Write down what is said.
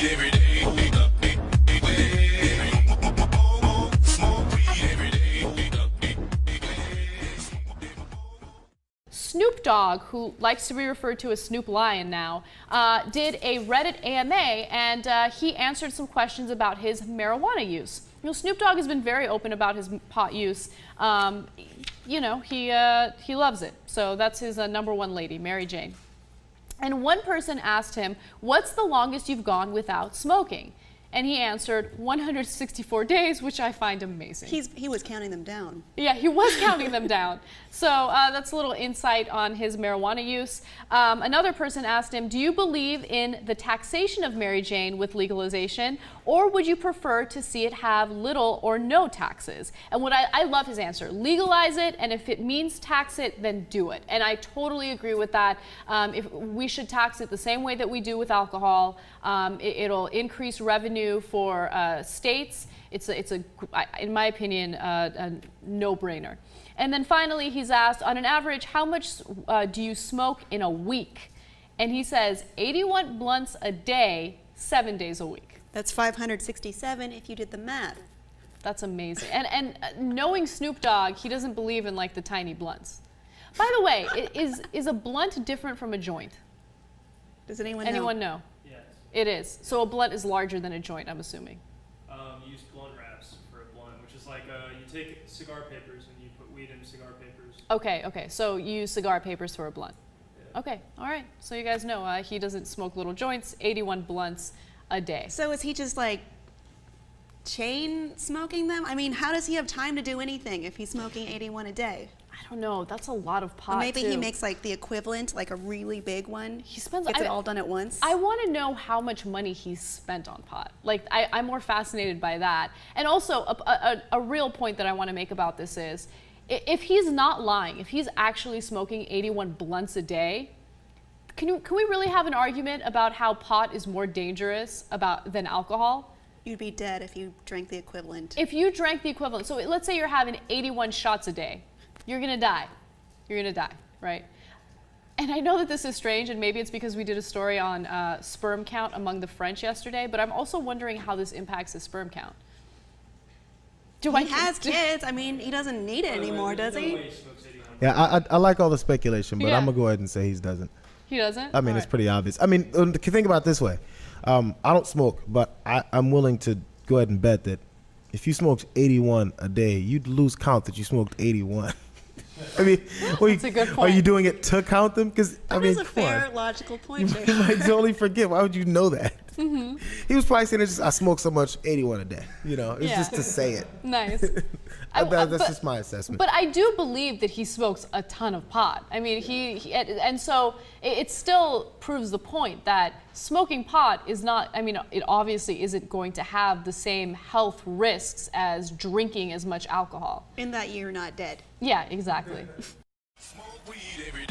weed every day. Snoop Dogg, who likes to be referred to as Snoop Lion now, did a Reddit AMA, and he answered some questions about his marijuana use. You know, Snoop Dogg has been very open about his pot use. You know, he loves it. So that's his #1 lady, Mary Jane. And one person asked him, "What's the longest you've gone without smoking?" And he answered 164 days, which I find amazing. He was counting them down. Yeah, he was counting them down. So that's a little insight on his marijuana use. Another person asked him, "Do you believe in the taxation of Mary Jane with legalization, or would you prefer to see it have little or no taxes?" And what I love his answer: legalize it, and if it means tax it, then do it. And I totally agree with that. If we should tax it the same way that we do with alcohol. It'll increase revenue for states. It's in my opinion, a no-brainer. And then finally, he's asked, on an average, how much do you smoke in a week? And he says 81 blunts a day, 7 days a week. That's 567 if you did the math. That's amazing. And knowing Snoop Dogg, he doesn't believe in like the tiny blunts. By the way, is a blunt different from a joint? Does anyone know? Yes. It is. So a blunt is larger than a joint, I'm assuming. You use blunt wraps for a blunt, which is like you take cigar papers and you put weed in cigar papers. Okay. So you use cigar papers for a blunt. Yeah. Okay, all right. So you guys know he doesn't smoke little joints, 81 blunts a day. So is he just like chain smoking them? I mean, how does he have time to do anything if he's smoking 81 a day? I don't know. That's a lot of pot. Or maybe too. he makes like the equivalent, like a really big one. He spends. Gets it all done at once. I want to know how much money he's spent on pot. Like I'm more fascinated by that. And also a real point that I want to make about this is, if he's not lying, if he's actually smoking 81 blunts a day, can we really have an argument about how pot is more dangerous than alcohol? You'd be dead if you drank the equivalent. If you drank the equivalent, so let's say you're having 81 shots a day. You're gonna die. You're gonna die, right? And I know that this is strange, and maybe it's because we did a story on sperm count among the French yesterday, but I'm also wondering how this impacts his sperm count. He has kids. I mean, he doesn't need it anymore, does he? Yeah, I like all the speculation, but Yeah. I'm gonna go ahead and say he doesn't. He doesn't? I mean, All it's right. pretty obvious. I mean, think about it this way. I don't smoke, but I'm willing to go ahead and bet that if you smoked 81 a day, you'd lose count that you smoked 81. I mean, That's a good are point. you doing it to count them? Because I mean, That's a come fair, on. logical point. You might totally forget. Why would you know that? He was probably saying, I smoke so much, 81 a day. You know, it's Yeah. just to say it. Nice. That's just my assessment. But I do believe that he smokes a ton of pot. I mean, and so it still proves the point that smoking pot is not, I mean, it obviously isn't going to have the same health risks as drinking as much alcohol. In that you're not dead. Yeah, exactly. Smoke weed every